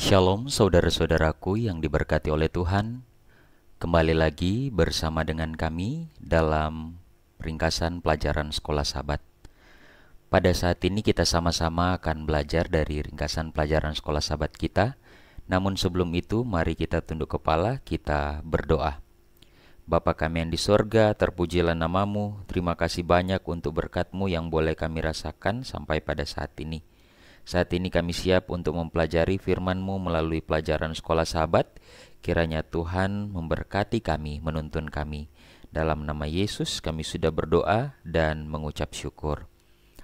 Shalom saudara-saudaraku yang diberkati oleh Tuhan. Kembali lagi bersama dengan kami dalam ringkasan pelajaran Sekolah Sabat. Pada saat ini kita sama-sama akan belajar dari ringkasan pelajaran Sekolah Sabat kita. Namun sebelum itu mari kita tunduk kepala, kita berdoa. Bapa kami yang di sorga, terpujilah namamu. Terima kasih banyak untuk berkat-Mu yang boleh kami rasakan sampai pada saat ini. Saat ini kami siap untuk mempelajari firman-Mu melalui pelajaran Sekolah Sabat. Kiranya Tuhan memberkati kami, menuntun kami. Dalam nama Yesus kami sudah berdoa dan mengucap syukur.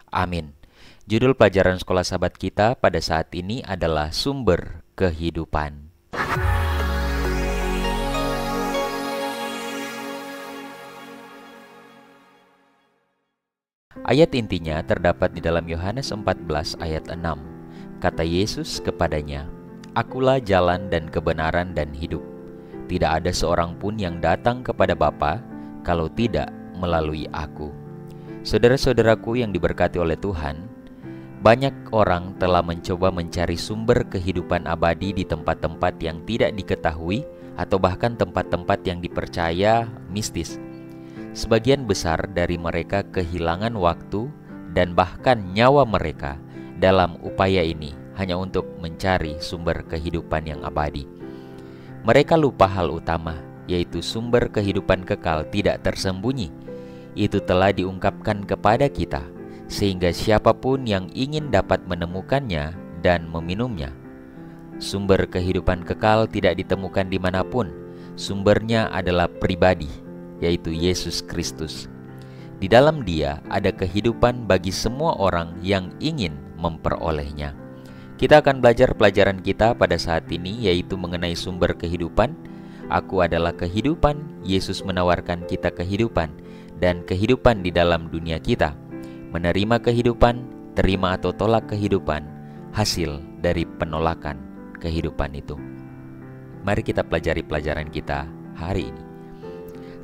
Amin. Judul pelajaran Sekolah Sabat kita pada saat ini adalah Sumber Kehidupan. Ayat intinya terdapat di dalam Yohanes 14 ayat 6. Kata Yesus kepadanya, "Akulah jalan dan kebenaran dan hidup. Tidak ada seorang pun yang datang kepada Bapa kalau tidak melalui aku." Saudara-saudaraku yang diberkati oleh Tuhan, banyak orang telah mencoba mencari sumber kehidupan abadi di tempat-tempat yang tidak diketahui atau bahkan tempat-tempat yang dipercaya mistis. Sebagian besar dari mereka kehilangan waktu dan bahkan nyawa mereka dalam upaya ini hanya untuk mencari sumber kehidupan yang abadi. Mereka lupa hal utama, yaitu sumber kehidupan kekal tidak tersembunyi. Itu telah diungkapkan kepada kita, sehingga siapapun yang ingin dapat menemukannya dan meminumnya. Sumber kehidupan kekal tidak ditemukan dimanapun. Sumbernya adalah pribadi, yaitu Yesus Kristus. Di dalam Dia ada kehidupan bagi semua orang yang ingin memperolehnya. Kita akan belajar pelajaran kita pada saat ini, yaitu mengenai sumber kehidupan. Aku adalah kehidupan. Yesus menawarkan kita kehidupan dan kehidupan di dalam dunia kita. Menerima kehidupan, terima atau tolak kehidupan, hasil dari penolakan kehidupan itu. Mari kita pelajari pelajaran kita hari ini.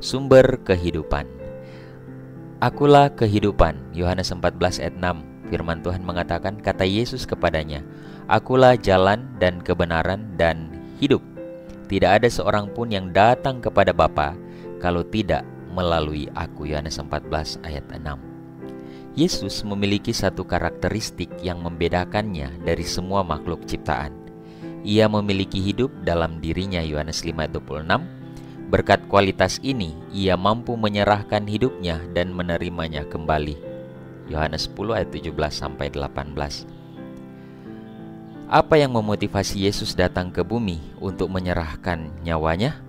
Sumber kehidupan. Akulah kehidupan. Yohanes 14 ayat 6. Firman Tuhan mengatakan, kata Yesus kepadanya, "Akulah jalan dan kebenaran dan hidup. Tidak ada seorang pun yang datang kepada Bapa kalau tidak melalui aku." Yohanes 14 ayat 6. Yesus memiliki satu karakteristik yang membedakannya dari semua makhluk ciptaan. Ia memiliki hidup dalam dirinya. Yohanes 5 ayat 26. Berkat kualitas ini, ia mampu menyerahkan hidupnya dan menerimanya kembali. Yohanes 10 ayat 17-18. Apa yang memotivasi Yesus datang ke bumi untuk menyerahkan nyawanya?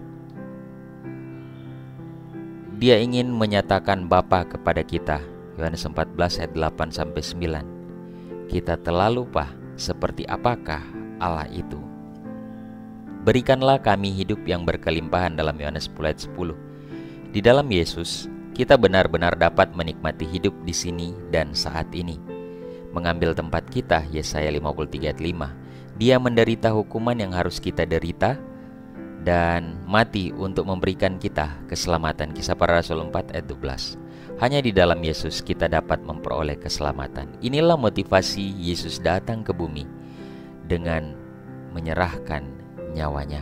Dia ingin menyatakan Bapa kepada kita. Yohanes 14 ayat 8-9. Kita telah lupa seperti apakah Allah itu. Berikanlah kami hidup yang berkelimpahan dalam Yohanes 10 ayat 10. Di dalam Yesus, kita benar-benar dapat menikmati hidup di sini dan saat ini. Mengambil tempat kita, Yesaya 53 ayat 5. Dia menderita hukuman yang harus kita derita dan mati untuk memberikan kita keselamatan. Kisah Para Rasul 4 ayat 12. Hanya di dalam Yesus kita dapat memperoleh keselamatan. Inilah motivasi Yesus datang ke bumi dengan menyerahkan nyawanya.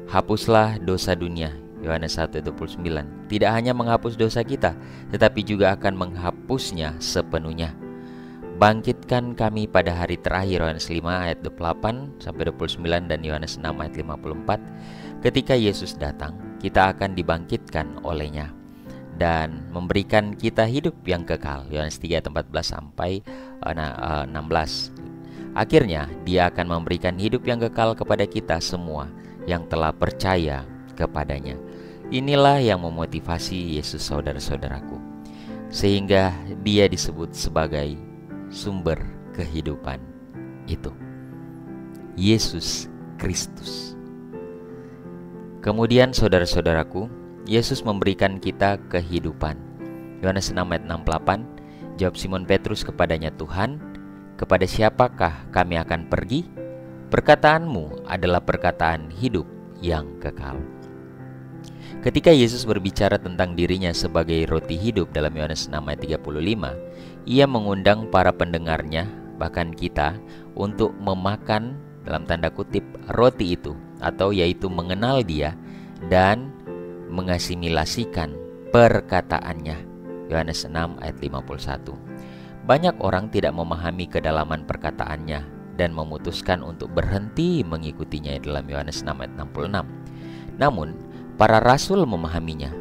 Hapuslah dosa dunia. Yohanes 1:29. Tidak hanya menghapus dosa kita, tetapi juga akan menghapusnya sepenuhnya. Bangkitkan kami pada hari terakhir. Yohanes 5 ayat 28-29 dan Yohanes 6 ayat 54. Ketika Yesus datang, kita akan dibangkitkan olehnya dan memberikan kita hidup yang kekal. Yohanes 3 ayat 14-16. Akhirnya, Dia akan memberikan hidup yang kekal kepada kita semua yang telah percaya kepadanya. Inilah yang memotivasi Yesus, saudara-saudaraku, sehingga Dia disebut sebagai sumber kehidupan itu, Yesus Kristus. Kemudian, saudara-saudaraku, Yesus memberikan kita kehidupan. Yohanes 6 ayat 68. Jawab Simon Petrus kepadanya, "Tuhan, kepada siapakah kami akan pergi? Perkataanmu adalah perkataan hidup yang kekal." Ketika Yesus berbicara tentang dirinya sebagai roti hidup dalam Yohanes 6 ayat 35, Ia mengundang para pendengarnya, bahkan kita, untuk memakan dalam tanda kutip roti itu, atau yaitu mengenal Dia dan mengasimilasikan perkataannya. Yohanes 6 ayat 51. Banyak orang tidak memahami kedalaman perkataannya dan memutuskan untuk berhenti mengikutinya dalam Yohanes 6 ayat 66. Namun, para rasul memahaminya.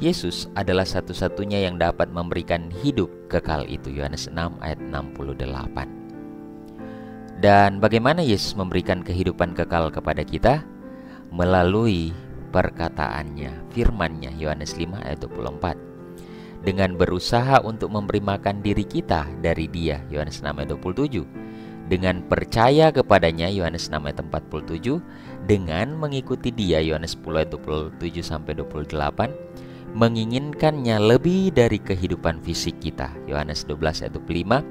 Yesus adalah satu-satunya yang dapat memberikan hidup kekal itu. Yohanes 6 ayat 68. Dan bagaimana Yesus memberikan kehidupan kekal kepada kita? Melalui perkataannya, firman-Nya. Yohanes 5 ayat 24. Dengan berusaha untuk memberi makan diri kita dari Dia. Yohanes 6 ayat 27. Dengan percaya kepadanya. Yohanes 6 ayat 47. Dengan mengikuti Dia. Yohanes 10 ayat 27-28. Menginginkannya lebih dari kehidupan fisik kita. Yohanes 12 ayat 25.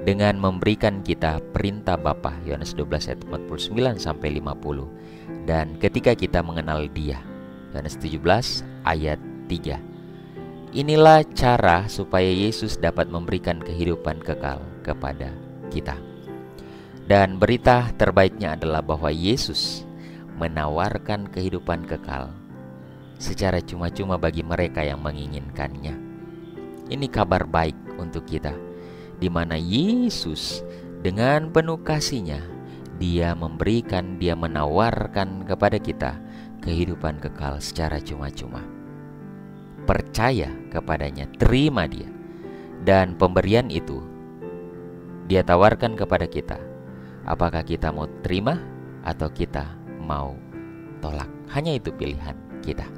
Dengan memberikan kita perintah Bapa. Yohanes 12 ayat 49-50. Dan ketika kita mengenal Dia. Yohanes 17 ayat 3. Inilah cara supaya Yesus dapat memberikan kehidupan kekal kepada kita. Dan berita terbaiknya adalah bahwa Yesus menawarkan kehidupan kekal secara cuma-cuma bagi mereka yang menginginkannya. Ini kabar baik untuk kita, di mana Yesus dengan penuh kasih-Nya, Dia memberikan, Dia menawarkan kepada kita kehidupan kekal secara cuma-cuma. Percaya kepadanya, terima Dia, dan pemberian itu Dia tawarkan kepada kita. Apakah kita mau terima atau kita mau tolak? Hanya itu pilihan kita.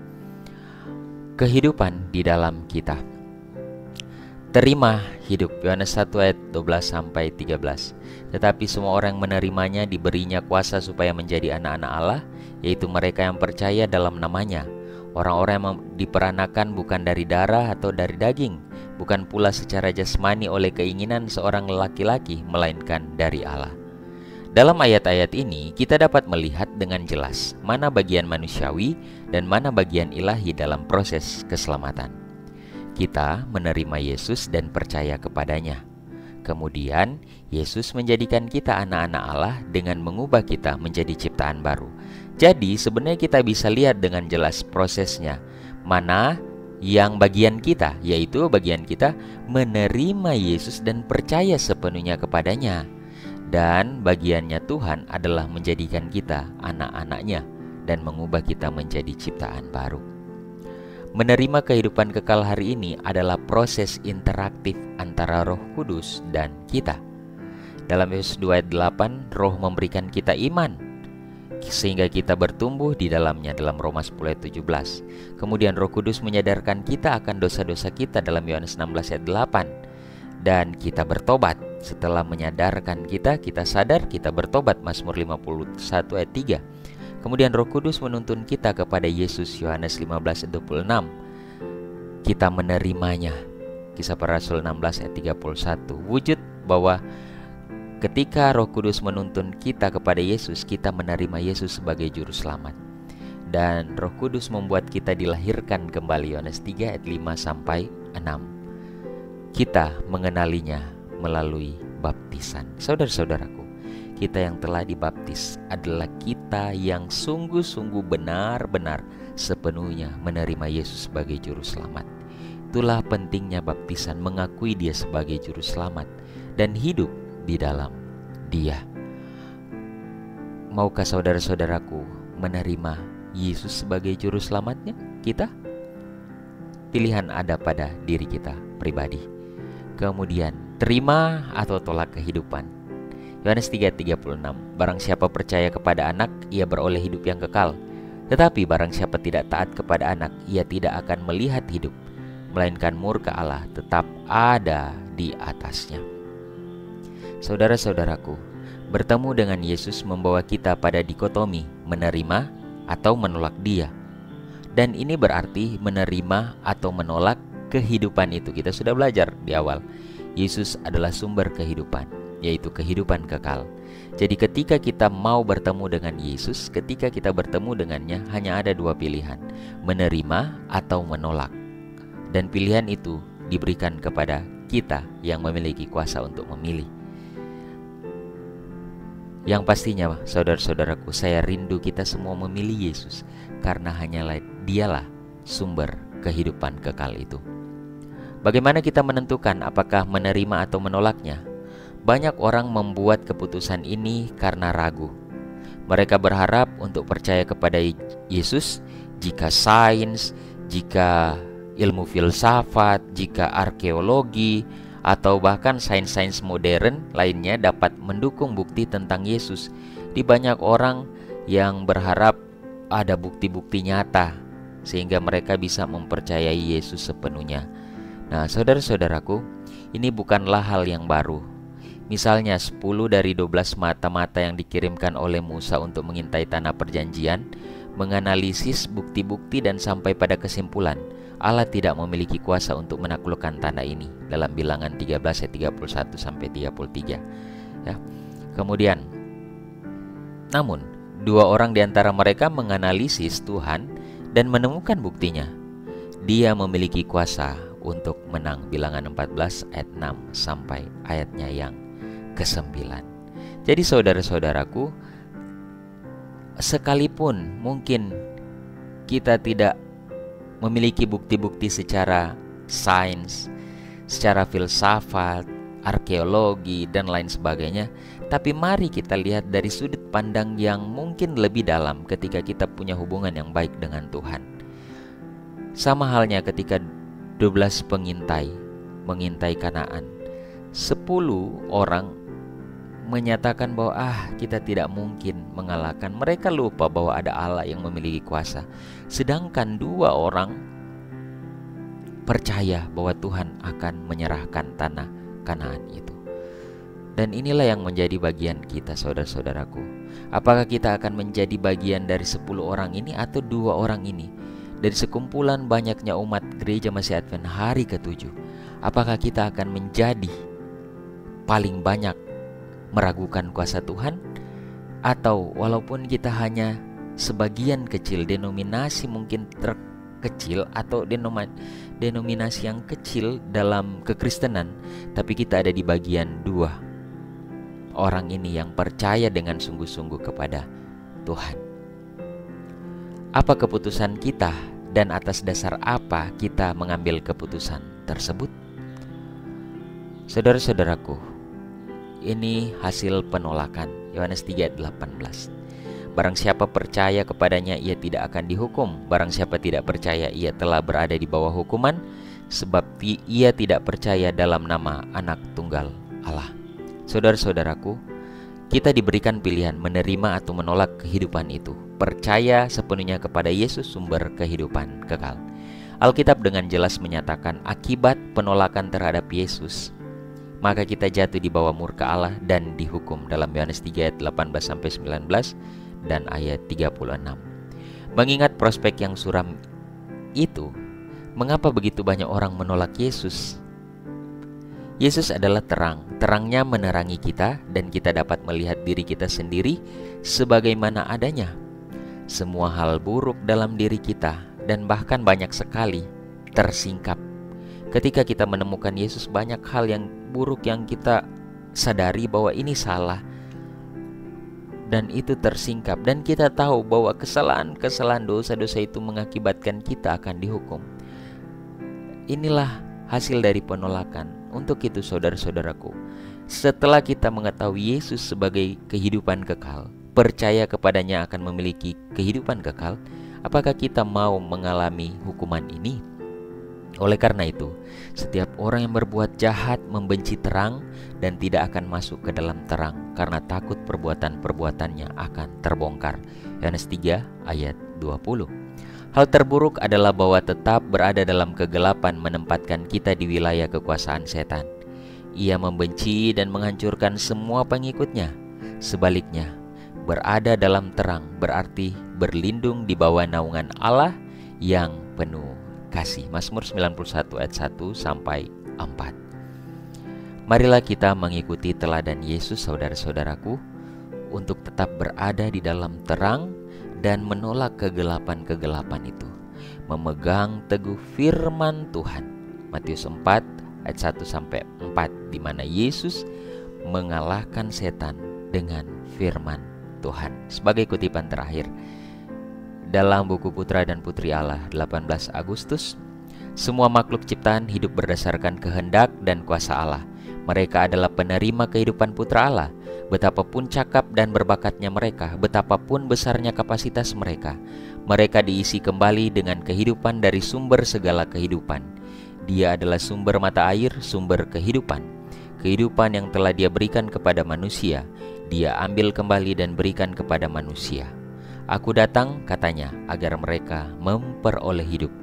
Kehidupan di dalam kita. Terima hidup. Yohanes 1 ayat 12-13. Tetapi semua orang menerimanya diberinya kuasa supaya menjadi anak-anak Allah, yaitu mereka yang percaya dalam namanya. Orang-orang yang diperanakan bukan dari darah atau dari daging, bukan pula secara jasmani oleh keinginan seorang laki-laki, melainkan dari Allah. Dalam ayat-ayat ini kita dapat melihat dengan jelas mana bagian manusiawi dan mana bagian ilahi dalam proses keselamatan. Kita menerima Yesus dan percaya kepadanya. Kemudian Yesus menjadikan kita anak-anak Allah dengan mengubah kita menjadi ciptaan baru. Jadi sebenarnya kita bisa lihat dengan jelas prosesnya. Mana yang bagian kita, yaitu bagian kita menerima Yesus dan percaya sepenuhnya kepadanya. Dan bagiannya Tuhan adalah menjadikan kita anak-anaknya dan mengubah kita menjadi ciptaan baru. Menerima kehidupan kekal hari ini adalah proses interaktif antara Roh Kudus dan kita. Dalam Efesus 2 ayat 8, Roh memberikan kita iman sehingga kita bertumbuh di dalamnya dalam Roma 10 ayat 17. Kemudian Roh Kudus menyadarkan kita akan dosa-dosa kita dalam Yohanes 16 ayat 8. Dan kita bertobat. Setelah menyadarkan kita sadar, kita bertobat. Mazmur 51 ayat 3. Kemudian Roh Kudus menuntun kita kepada Yesus. Yohanes 15 ayat 26. Kita menerimanya. Kisah Para Rasul 16 ayat 31. Wujud bahwa ketika Roh Kudus menuntun kita kepada Yesus, kita menerima Yesus sebagai juru selamat. Dan Roh Kudus membuat kita dilahirkan kembali. Yohanes 3 ayat 5-6. Kita mengenalinya melalui baptisan. Saudara-saudaraku, kita yang telah dibaptis adalah kita yang sungguh-sungguh benar-benar sepenuhnya menerima Yesus sebagai juru selamat. Itulah pentingnya baptisan, mengakui Dia sebagai juru selamat dan hidup di dalam Dia. Maukah saudara-saudaraku menerima Yesus sebagai juru selamatnya kita? Pilihan ada pada diri kita pribadi. Kemudian, terima atau tolak kehidupan. Yohanes 3:36. Barang siapa percaya kepada anak, ia beroleh hidup yang kekal. Tetapi barang siapa tidak taat kepada anak, ia tidak akan melihat hidup, melainkan murka Allah tetap ada di atasnya. Saudara-saudaraku, bertemu dengan Yesus membawa kita pada dikotomi menerima atau menolak Dia. Dan ini berarti menerima atau menolak kehidupan itu. Kita sudah belajar di awal. Yesus adalah sumber kehidupan, yaitu kehidupan kekal. Jadi ketika kita mau bertemu dengan Yesus, ketika kita bertemu dengannya, hanya ada dua pilihan, menerima atau menolak. Dan pilihan itu diberikan kepada kita yang memiliki kuasa untuk memilih. Yang pastinya, saudara-saudaraku, saya rindu kita semua memilih Yesus, karena hanyalah Dialah sumber kehidupan kekal itu. Bagaimana kita menentukan apakah menerima atau menolaknya? Banyak orang membuat keputusan ini karena ragu. Mereka berharap untuk percaya kepada Yesus jika sains, jika ilmu filsafat, jika arkeologi, atau bahkan sains-sains modern lainnya dapat mendukung bukti tentang Yesus. Di banyak orang yang berharap ada bukti-bukti nyata sehingga mereka bisa mempercayai Yesus sepenuhnya. Nah, saudara-saudaraku, ini bukanlah hal yang baru. Misalnya 10 dari 12 mata-mata yang dikirimkan oleh Musa untuk mengintai tanah perjanjian menganalisis bukti-bukti dan sampai pada kesimpulan Allah tidak memiliki kuasa untuk menaklukkan tanah ini, dalam Bilangan 13 ayat 31 sampai 33. Ya. Kemudian, namun 2 orang di antara mereka menganalisis Tuhan dan menemukan buktinya. Dia memiliki kuasa untuk menang, Bilangan 14 ayat 6 sampai ayatnya yang ke-9. Jadi saudara-saudaraku, sekalipun mungkin kita tidak memiliki bukti-bukti secara sains, secara filsafat, arkeologi, dan lain sebagainya, tapi mari kita lihat dari sudut pandang yang mungkin lebih dalam ketika kita punya hubungan yang baik dengan Tuhan. Sama halnya ketika 12 pengintai mengintai Kanaan, 10 orang menyatakan bahwa kita tidak mungkin mengalahkan. Mereka lupa bahwa ada Allah yang memiliki kuasa. Sedangkan 2 orang percaya bahwa Tuhan akan menyerahkan tanah Kanaan itu. Dan inilah yang menjadi bagian kita, saudara-saudaraku. Apakah kita akan menjadi bagian dari 10 orang ini atau 2 orang ini? Dari sekumpulan banyaknya umat gereja Masih Advent hari ke-7, apakah kita akan menjadi paling banyak meragukan kuasa Tuhan? Atau walaupun kita hanya sebagian kecil, denominasi mungkin terkecil atau denominasi yang kecil dalam kekristenan, tapi kita ada di bagian 2 orang ini yang percaya dengan sungguh-sungguh kepada Tuhan. Apa keputusan kita dan atas dasar apa kita mengambil keputusan tersebut? Saudara-saudaraku, ini hasil penolakan. Yohanes 3 ayat 18. Barang siapa percaya kepadanya, ia tidak akan dihukum. Barang siapa tidak percaya, ia telah berada di bawah hukuman, sebab ia tidak percaya dalam nama Anak Tunggal Allah. Saudara-saudaraku, kita diberikan pilihan menerima atau menolak kehidupan itu. Percaya sepenuhnya kepada Yesus, sumber kehidupan kekal. Alkitab dengan jelas menyatakan akibat penolakan terhadap Yesus, maka kita jatuh di bawah murka Allah dan dihukum, dalam Yohanes 3 ayat 18-19 dan ayat 36. Mengingat prospek yang suram itu, mengapa begitu banyak orang menolak Yesus? Yesus adalah terang. Terangnya menerangi kita dan kita dapat melihat diri kita sendiri sebagaimana adanya. Semua hal buruk dalam diri kita dan bahkan banyak sekali tersingkap. Ketika kita menemukan Yesus, banyak hal yang buruk yang kita sadari bahwa ini salah, dan itu tersingkap. Dan kita tahu bahwa kesalahan-kesalahan, dosa-dosa itu mengakibatkan kita akan dihukum. Inilah hasil dari penolakan. Untuk itu saudara-saudaraku, setelah kita mengetahui Yesus sebagai kehidupan kekal, percaya kepadanya akan memiliki kehidupan kekal, apakah kita mau mengalami hukuman ini? Oleh karena itu, setiap orang yang berbuat jahat membenci terang dan tidak akan masuk ke dalam terang karena takut perbuatan-perbuatannya akan terbongkar. Yohanes 3 ayat 20. Hal terburuk adalah bahwa tetap berada dalam kegelapan menempatkan kita di wilayah kekuasaan setan. Ia membenci dan menghancurkan semua pengikutnya. Sebaliknya, berada dalam terang berarti berlindung di bawah naungan Allah yang penuh kasih. Mazmur 91 ayat 1 sampai 4. Marilah kita mengikuti teladan Yesus, saudara-saudaraku, untuk tetap berada di dalam terang dan menolak kegelapan-kegelapan itu. Memegang teguh firman Tuhan. Matius 4 ayat 1 sampai 4, di mana Yesus mengalahkan setan dengan firman Tuhan. Sebagai kutipan terakhir, dalam buku Putra dan Putri Allah 18 Agustus, semua makhluk ciptaan hidup berdasarkan kehendak dan kuasa Allah. Mereka adalah penerima kehidupan Putra Allah. Betapapun cakap dan berbakatnya mereka, betapapun besarnya kapasitas mereka, mereka diisi kembali dengan kehidupan dari sumber segala kehidupan. Dia adalah sumber mata air, sumber kehidupan. Kehidupan yang telah Dia berikan kepada manusia, Dia ambil kembali dan berikan kepada manusia. Aku datang, katanya, agar mereka memperoleh hidup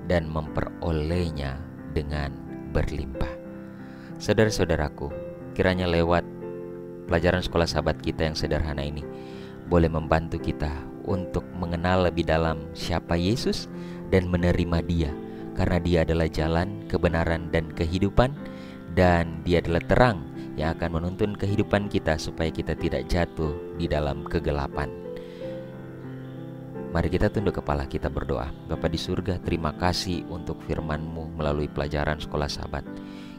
dan memperolehnya dengan berlimpah. Saudara-saudaraku, kiranya lewat pelajaran sekolah sahabat kita yang sederhana ini boleh membantu kita untuk mengenal lebih dalam siapa Yesus dan menerima Dia, karena Dia adalah jalan, kebenaran, dan kehidupan, dan Dia adalah terang yang akan menuntun kehidupan kita supaya kita tidak jatuh di dalam kegelapan. Mari kita tunduk kepala, kita berdoa. Bapa di surga, terima kasih untuk firman-Mu melalui pelajaran sekolah sahabat.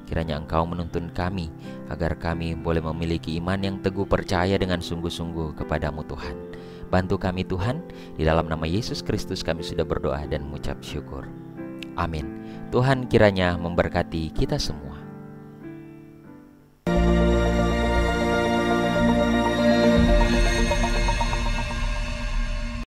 Kiranya Engkau menuntun kami agar kami boleh memiliki iman yang teguh, percaya dengan sungguh-sungguh kepadamu Tuhan. Bantu kami Tuhan, di dalam nama Yesus Kristus kami sudah berdoa dan mengucap syukur. Amin. Tuhan kiranya memberkati kita semua.